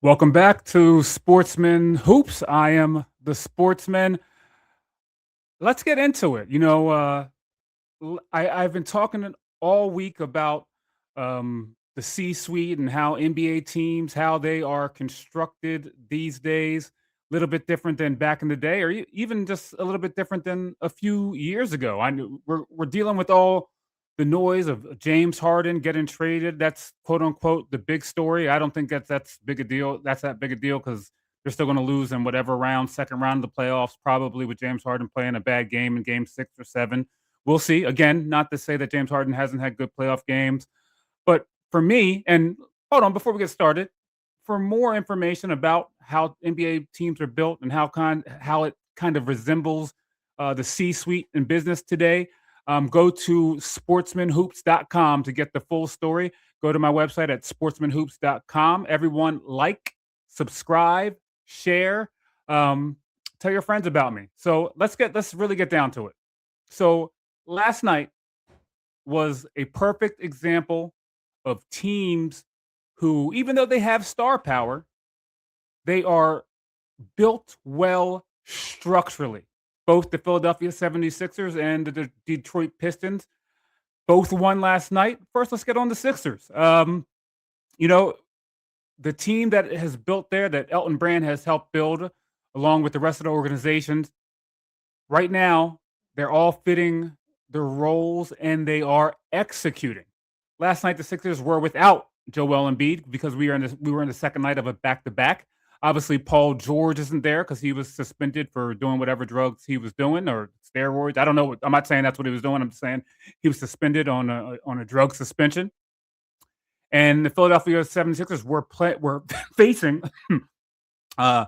Welcome back to Sportsman Hoops. I am the Sportsman. Let's get into it. I've been talking all week about the C-suite and how NBA teams, how they are constructed these days. A little bit different than back in the day, or even just a little bit different than a few years ago. I knew we're dealing with all the noise of James Harden getting traded. That's quote unquote the big story. I don't think that's big a deal. That's that big a deal because they're still going to lose in whatever round, second round of the playoffs, probably with James Harden playing a bad game in game 6 or 7. We'll see. Again, not to say that James Harden hasn't had good playoff games, but for me, and hold on, before we get started, for more information about how NBA teams are built and how it kind of resembles the C-suite in business today, go to sportsmanhoops.com to get the full story. Go to my website at sportsmanhoops.com. Everyone, like, subscribe, share, tell your friends about me. So let's really get down to it. So last night was a perfect example of teams who, even though they have star power, they are built well structurally. Both the Philadelphia 76ers and the Detroit Pistons both won last night. First, let's get on the Sixers. You know, the team that has built there, that Elton Brand has helped build, along with the rest of the organizations, right now, they're all fitting their roles and they are executing. Last night, the Sixers were without Joel Embiid because we were in the second night of a back-to-back. Obviously, Paul George isn't there because he was suspended for doing whatever drugs he was doing or steroids. I don't know. I'm not saying that's what he was doing. I'm saying he was suspended on a drug suspension. And the Philadelphia 76ers were facing the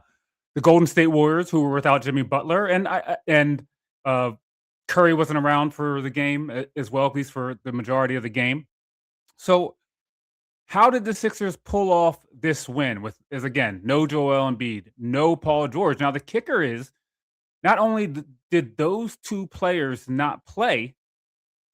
Golden State Warriors, who were without Jimmy Butler, and Curry wasn't around for the game as well, at least for the majority of the game. So, how did the Sixers pull off this win? Again, no Joel Embiid, no Paul George. Now the kicker is, not only did those two players not play,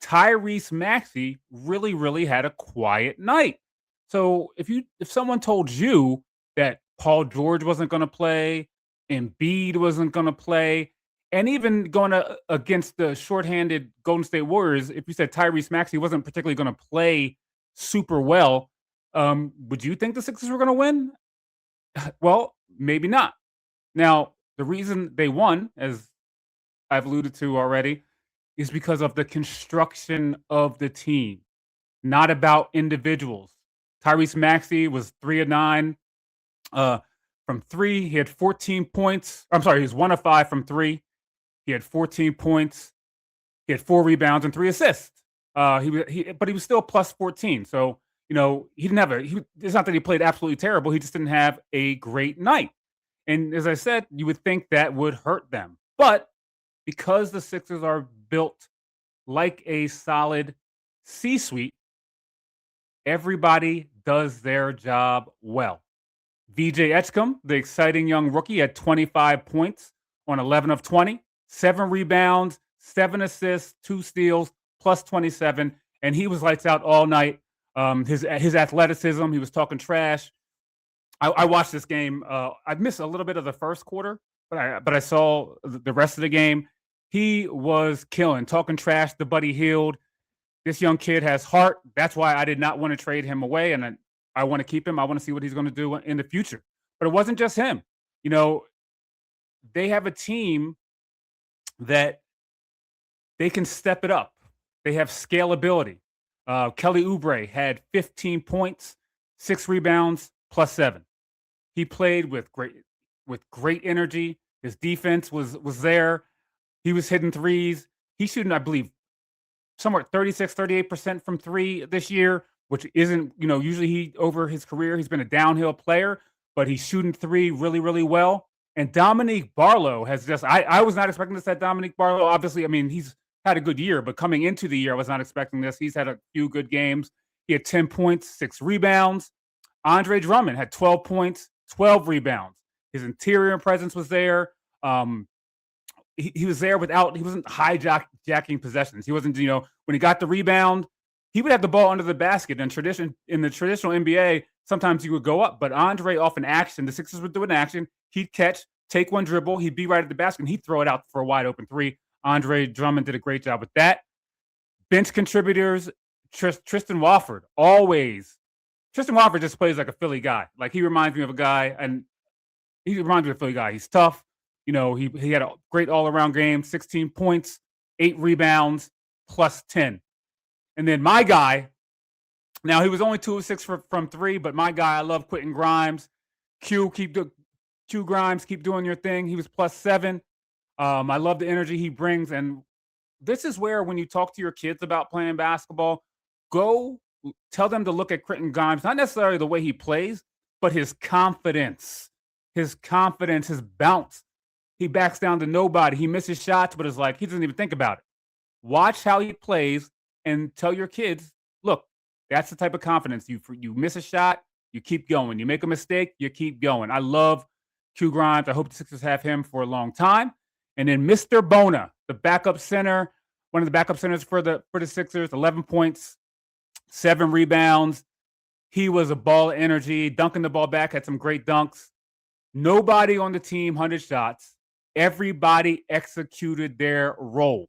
Tyrese Maxey really had a quiet night. So if someone told you that Paul George wasn't going to play, Embiid wasn't going to play, and even going against the shorthanded Golden State Warriors, if you said Tyrese Maxey wasn't particularly going to play super well, would you think the Sixers were going to win? Well, maybe not. Now, the reason they won, as I've alluded to already, is because of the construction of the team, not about individuals. Tyrese Maxey was 3 of 9 from three. He had 14 points. I'm sorry, he was 1 of 5 from three. He had 14 points. He had 4 rebounds and 3 assists. But he was still plus 14. So, he didn't have it's not that he played absolutely terrible. He just didn't have a great night. And as I said, you would think that would hurt them. But because the Sixers are built like a solid C-suite, everybody does their job well. VJ Etchcom, the exciting young rookie, had 25 points on 11 of 20, 7 rebounds, 7 assists, 2 steals, plus 27, and he was lights out all night. His athleticism, he was talking trash. I watched this game. I missed a little bit of the first quarter, but I saw the rest of the game. He was killing, talking trash to Buddy Hield. This young kid has heart. That's why I did not want to trade him away, and I want to keep him. I want to see what he's going to do in the future. But it wasn't just him. They have a team that they can step it up. They have scalability. Kelly Oubre had 15 points, 6 rebounds, plus 7. He played with great energy. His defense was there. He was hitting threes. He's shooting, I believe, somewhere 38% from three this year, which isn't, usually over his career, he's been a downhill player, but he's shooting three really well. And Dominique Barlow has I was not expecting this at Dominique Barlow. Obviously, I mean, he's had a good year, but coming into the year, I was not expecting this. He's had a few good games. He had 10 points, 6 rebounds. Andre Drummond had 12 points, 12 rebounds. His interior presence was there. He was there he wasn't hijacking possessions. He wasn't, when he got the rebound, he would have the ball under the basket. In the traditional NBA, sometimes he would go up. But Andre, off an action, the Sixers would do an action. He'd catch, take one dribble, he'd be right at the basket, and he'd throw it out for a wide open three. Andre Drummond did a great job with that. Bench contributors, Tristan Wofford, always. Tristan Wofford just plays like a Philly guy. Like, he reminds me of a guy, and he reminds me of a Philly guy. He's tough. He had a great all around game, 16 points, 8 rebounds, plus 10. And then my guy, now he was only 2 of 6 from three, but my guy, I love Quentin Grimes. Q Grimes, keep doing your thing. He was plus 7. I love the energy he brings, and this is where, when you talk to your kids about playing basketball, go tell them to look at Quentin Grimes, not necessarily the way he plays, but his confidence, his bounce. He backs down to nobody. He misses shots, but it's like he doesn't even think about it. Watch how he plays and tell your kids, look, that's the type of confidence. You miss a shot, you keep going. You make a mistake, you keep going. I love Q Grimes. I hope the Sixers have him for a long time. And then Mr. Bona, the backup center, one of the backup centers for the Sixers, 11 points, 7 rebounds. He was a ball of energy, dunking the ball back, had some great dunks. Nobody on the team 100 shots. Everybody executed their role.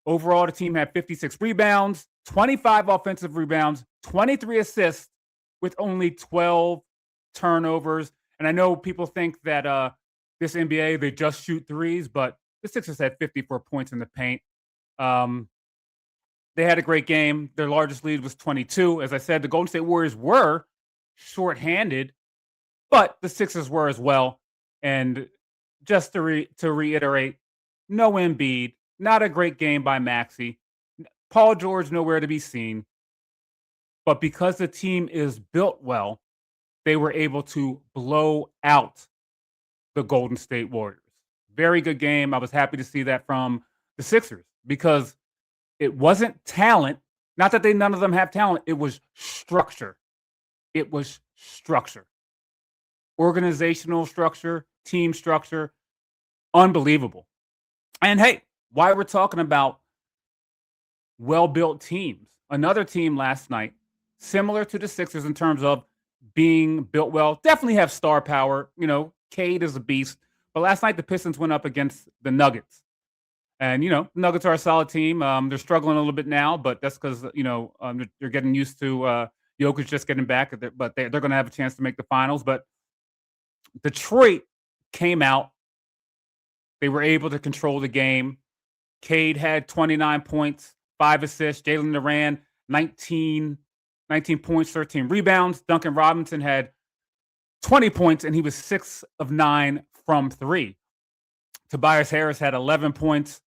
Overall, the team had 56 rebounds, 25 offensive rebounds, 23 assists with only 12 turnovers. And I know people think that this NBA, they just shoot threes, but the Sixers had 54 points in the paint. They had a great game. Their largest lead was 22. As I said, the Golden State Warriors were shorthanded, but the Sixers were as well. And just to reiterate, no Embiid, not a great game by Maxey. Paul George nowhere to be seen. But because the team is built well, they were able to blow out the Golden State Warriors. Very good game. I was happy to see that from the Sixers because it wasn't talent. Not that none of them have talent. It was structure. It was structure. Organizational structure, team structure. Unbelievable. And hey, while we're talking about well-built teams, another team last night, similar to the Sixers in terms of being built well, definitely have star power. Cade is a beast. But last night, the Pistons went up against the Nuggets. And, the Nuggets are a solid team. They're struggling a little bit now, but that's because, they're getting used to Jokic just getting back. But they're going to have a chance to make the finals. But Detroit came out. They were able to control the game. Cade had 29 points, 5 assists. Jalen Duran, 19 points, 13 rebounds. Duncan Robinson had 20 points, and he was 6 of 9 from 3. Tobias Harris had 11 points.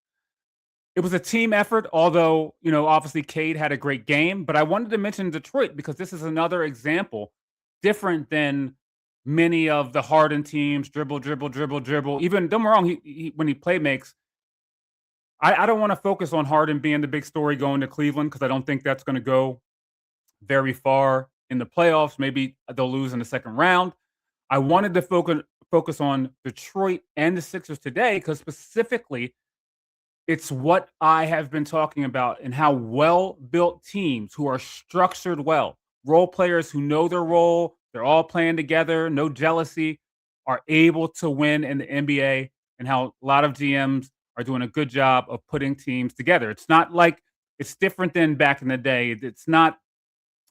It was a team effort, although, obviously Cade had a great game. But I wanted to mention Detroit because this is another example, different than many of the Harden teams, dribble. Even, don't get me wrong, he when he play makes, I don't want to focus on Harden being the big story going to Cleveland because I don't think that's going to go very far in the playoffs. Maybe they'll lose in the second round. I wanted to focus on Detroit and the Sixers today because specifically it's what I have been talking about and how well-built teams who are structured well, role players who know their role, they're all playing together, no jealousy, are able to win in the NBA, and how a lot of GMs are doing a good job of putting teams together. It's not like it's different than back in the day. It's not,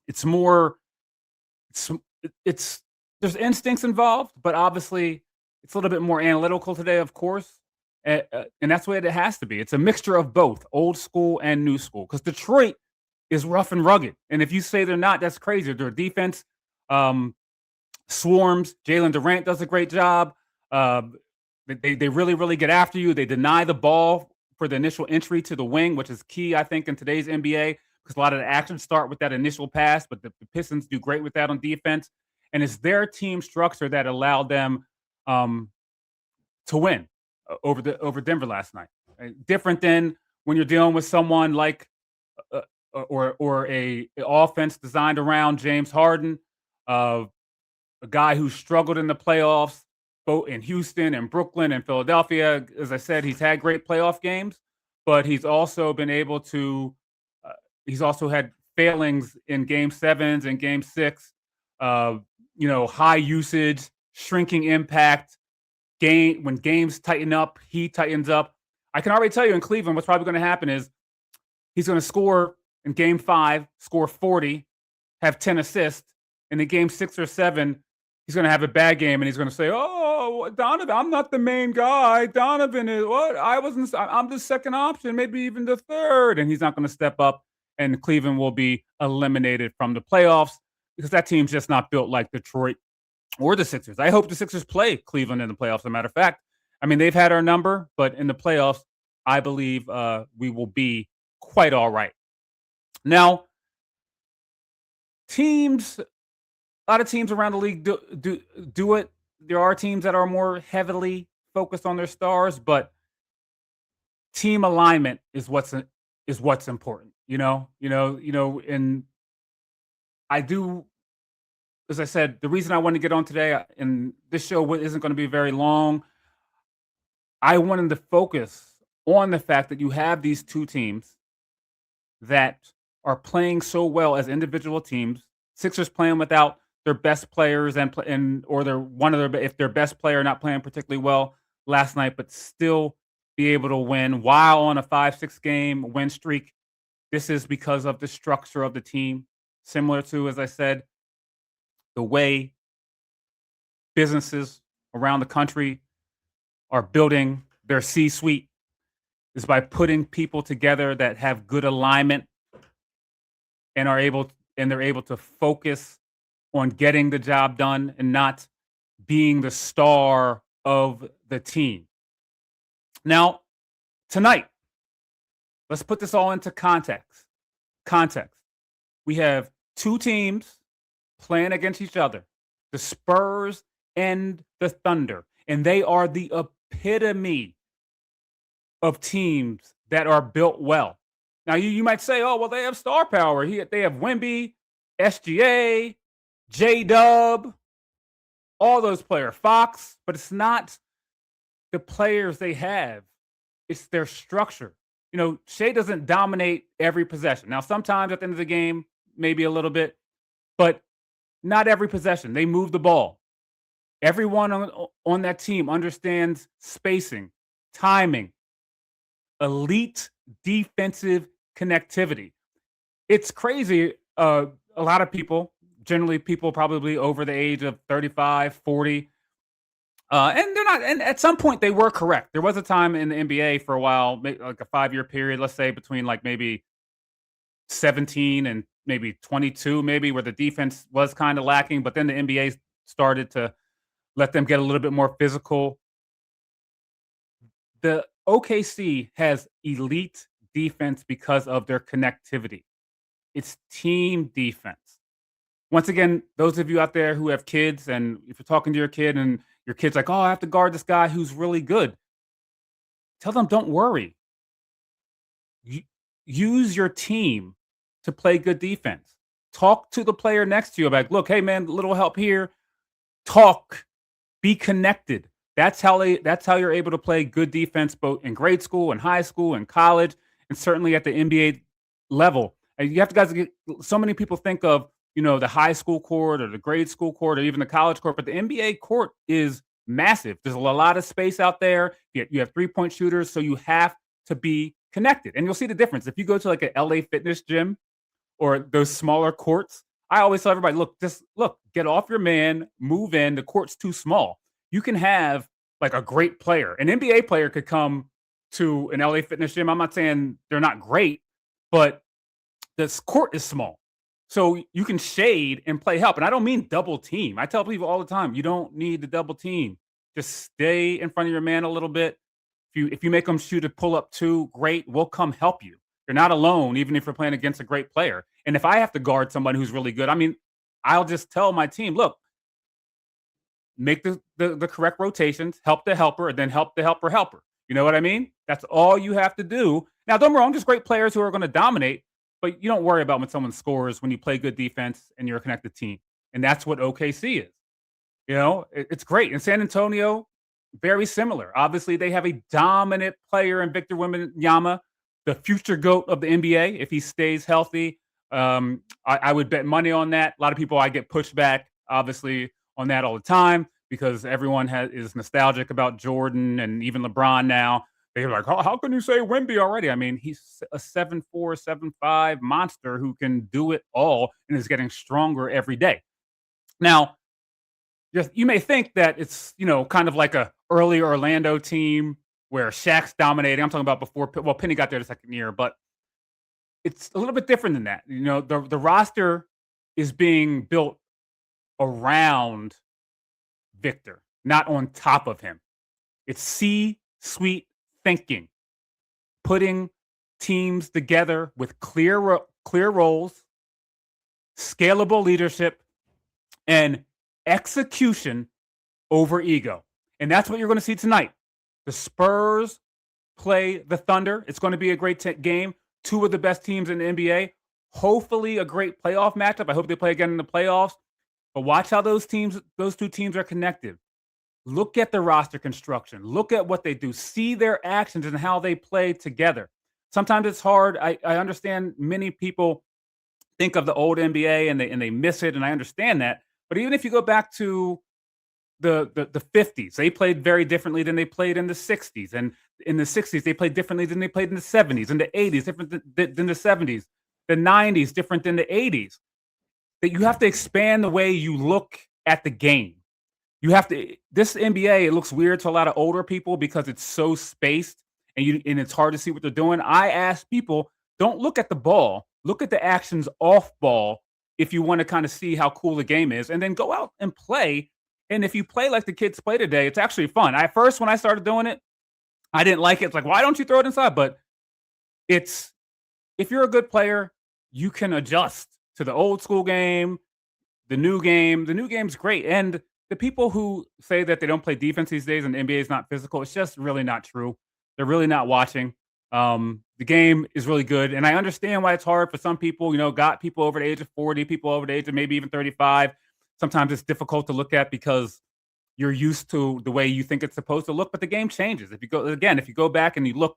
it's more, it's there's instincts involved, but obviously it's a little bit more analytical today, of course. And that's the way it has to be. It's a mixture of both old school and new school because Detroit is rough and rugged. And if you say they're not, that's crazy. Their defense swarms. Jalen Durant does a great job. They really, really get after you. They deny the ball for the initial entry to the wing, which is key, I think, in today's NBA because a lot of the actions start with that initial pass, but the Pistons do great with that on defense. And it's their team structure that allowed them to win over Denver last night. Different than when you're dealing with someone like or a offense designed around James Harden, a guy who struggled in the playoffs, both in Houston and Brooklyn and Philadelphia. As I said, he's had great playoff games, but he's also been able to. He's also had failings in Game 7s and Game 6. uh, high usage, shrinking impact game. When games tighten up, he tightens up. I can already tell you in Cleveland, what's probably going to happen is he's going to score in game 5, score 40, have 10 assists. And in game 6 or 7, he's going to have a bad game and he's going to say, "Oh, Donovan, I'm not the main guy. Donovan is what? I'm the second option, maybe even the third." And he's not going to step up and Cleveland will be eliminated from the playoffs because that team's just not built like Detroit or the Sixers. I hope the Sixers play Cleveland in the playoffs. As a matter of fact, I mean, they've had our number, but in the playoffs, I believe we will be quite all right. Now, teams, a lot of teams around the league do it. There are teams that are more heavily focused on their stars, but team alignment is what's important. And I do, as I said, the reason I want to get on today, and this show isn't going to be very long. I wanted to focus on the fact that you have these two teams that are playing so well as individual teams. Sixers playing without their best players or their one of their if their best player not playing particularly well last night, but still be able to win while on a 5-6 game win streak. This is because of the structure of the team, similar to, as I said, the way businesses around the country are building their C-suite is by putting people together that have good alignment and they're able to focus on getting the job done and not being the star of the team. Now, tonight, let's put this all into context. We have two teams playing against each other, the Spurs and the Thunder, and they are the epitome of teams that are built well. Now, you might say, "Oh, well, they have star power. They have Wemby, SGA, J-Dub, all those players, Fox," but it's not the players they have. It's their structure. Shea doesn't dominate every possession. Now, sometimes at the end of the game, maybe a little bit, but not every possession. They move the ball. Everyone on that team understands spacing, timing, elite defensive connectivity. It's crazy. A lot of people, generally people probably over the age of 35, 40, and they're not. And at some point, they were correct. There was a time in the NBA for a while, like a 5-year period, let's say between like maybe 17 and maybe 22, maybe where the defense was kind of lacking. But then the NBA started to let them get a little bit more physical. The OKC has elite defense because of their connectivity. It's team defense. Once again, those of you out there who have kids, and if you're talking to your kid and your kid's like, "Oh, I have to guard this guy who's really good," tell them, "Don't worry. Use your team to play good defense. Talk to the player next to you about, look, hey man, little help here. Talk, be connected." That's how you're able to play good defense both in grade school and high school and college and certainly at the NBA level. And you have to guys get so many people think of, the high school court or the grade school court or even the college court, but the NBA court is massive. There's a lot of space out there. You have three-point shooters, so you have to be connected. And you'll see the difference. If you go to like a LA fitness gym or those smaller courts, I always tell everybody, look, get off your man, move in. The court's too small. You can have like a great player. An NBA player could come to an LA fitness gym. I'm not saying they're not great, but this court is small. So you can shade and play help. And I don't mean double team. I tell people all the time, you don't need the double team. Just stay in front of your man a little bit. If you make them shoot a pull up two, great. We'll come help you. You're not alone, even if you're playing against a great player. And if I have to guard somebody who's really good, I mean, I'll just tell my team, look, make the correct rotations, help the helper, and then help the helper. You know what I mean? That's all you have to do. Now, don't get me wrong, there's great players who are going to dominate, but you don't worry about when someone scores when you play good defense and you're a connected team. And that's what OKC is. It's great. In San Antonio, very similar. Obviously, they have a dominant player in Victor Wembanyama, the future GOAT of the NBA, if he stays healthy. I would bet money on that. A lot of people I get pushback, obviously, on that all the time because everyone is nostalgic about Jordan and even LeBron now. They're like, how can you say Wemby already? I mean, he's a 7'4", 7'5" monster who can do it all and is getting stronger every day. Now, you may think that it's, kind of like a early Orlando team where Shaq's dominating. I'm talking about before, well, Penny got there the second year, but it's a little bit different than that. The roster is being built around Victor, not on top of him. It's C-suite thinking, putting teams together with clear roles, scalable leadership, and execution over ego. And that's what you're going to see tonight. The Spurs play the Thunder. It's going to be a great game. Two of the best teams in the NBA. Hopefully a great playoff matchup. I hope they play again in the playoffs. But watch how those two teams are connected. Look at the roster construction. Look at what they do. See their actions and how they play together. Sometimes it's hard. I understand many people think of the old NBA and they miss it, and I understand that. But even if you go back to the 50s, they played very differently than they played in the 60s. And in the 60s, they played differently than they played in the 70s. In the 80s, different than the 70s. The 90s, different than the 80s. That you have to expand the way you look at the game. You have to. This NBA, it looks weird to a lot of older people because it's so spaced and it's hard to see what they're doing. I ask people, don't look at the ball. Look at the actions off ball if you want to kind of see how cool the game is, and then go out and play. And if you play like the kids play today, it's actually fun. When I started doing it, I didn't like it. It's like, why don't you throw it inside? But if you're a good player, you can adjust to the old school game, the new game. The new game's great. And the people who say that they don't play defense these days and the NBA is not physical, it's just really not true. They're really not watching. The game is really good. And I understand why it's hard for some people, got people over the age of 40, people over the age of maybe even 35. Sometimes it's difficult to look at because you're used to the way you think it's supposed to look, but the game changes. If you go back and you look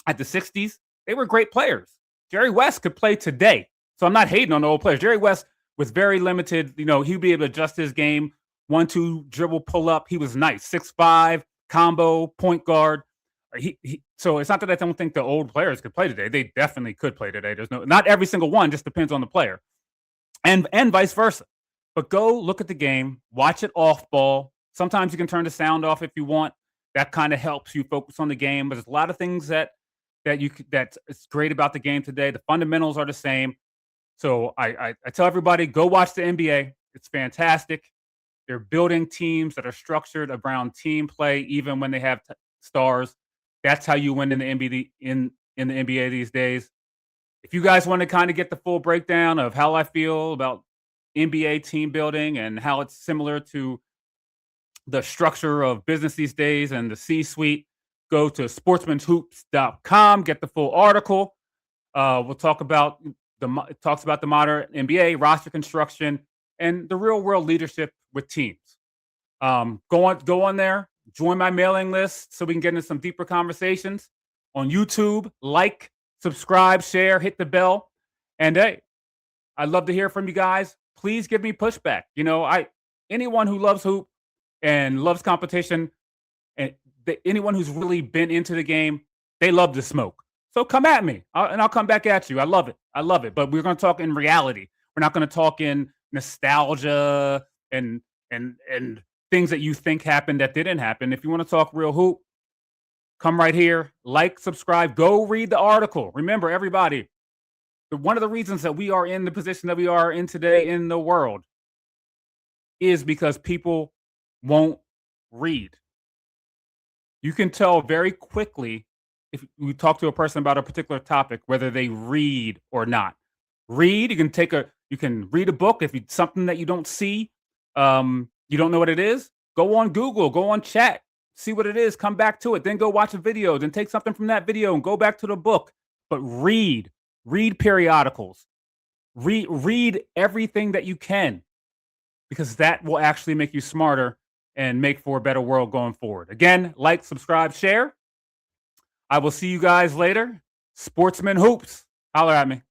at the 60s, they were great players. Jerry West could play today. So I'm not hating on the old players. Jerry West was very limited. He'd be able to adjust his game. 1-2 dribble, pull up. He was nice. 6'5", combo, point guard. So it's not that I don't think the old players could play today. They definitely could play today. Not every single one, just depends on the player. And vice versa. But go look at the game, watch it off ball. Sometimes you can turn the sound off if you want. That kind of helps you focus on the game. But there's a lot of things that's great about the game today. The fundamentals are the same. So I tell everybody, go watch the NBA. It's fantastic. They're building teams that are structured around team play, even when they have stars. That's how you win in the NBA in the NBA these days. If you guys want to kind of get the full breakdown of how I feel about NBA team building and how it's similar to the structure of business these days and the C-suite, go to sportsmanhoops.com, get the full article. We'll talk about it talks about the modern NBA roster construction and the real world leadership with teams. Go on there, join my mailing list so we can get into some deeper conversations on YouTube. Like, subscribe, share, hit the bell. And hey, I'd love to hear from you guys. Please give me pushback. Anyone who loves hoop and loves competition, and anyone who's really been into the game, they love the smoke. So come at me, and I'll come back at you. I love it. But we're going to talk in reality. We're not going to talk in nostalgia and things that you think happened that didn't happen. If you want to talk real hoop, come right here. Like, subscribe, go read the article. Remember, everybody, one of the reasons that we are in the position that we are in today in the world is because people won't read. You can tell very quickly if you talk to a person about a particular topic whether they read or not. Read. You can read a book if it's something that you don't see. You don't know what it is. Go on Google. Go on chat. See what it is. Come back to it. Then go watch a video. Then take something from that video and go back to the book. But read. Read periodicals. Read everything that you can, because that will actually make you smarter and make for a better world going forward. Again, like, subscribe, share. I will see you guys later. Sportsman Hoops. Holler at me.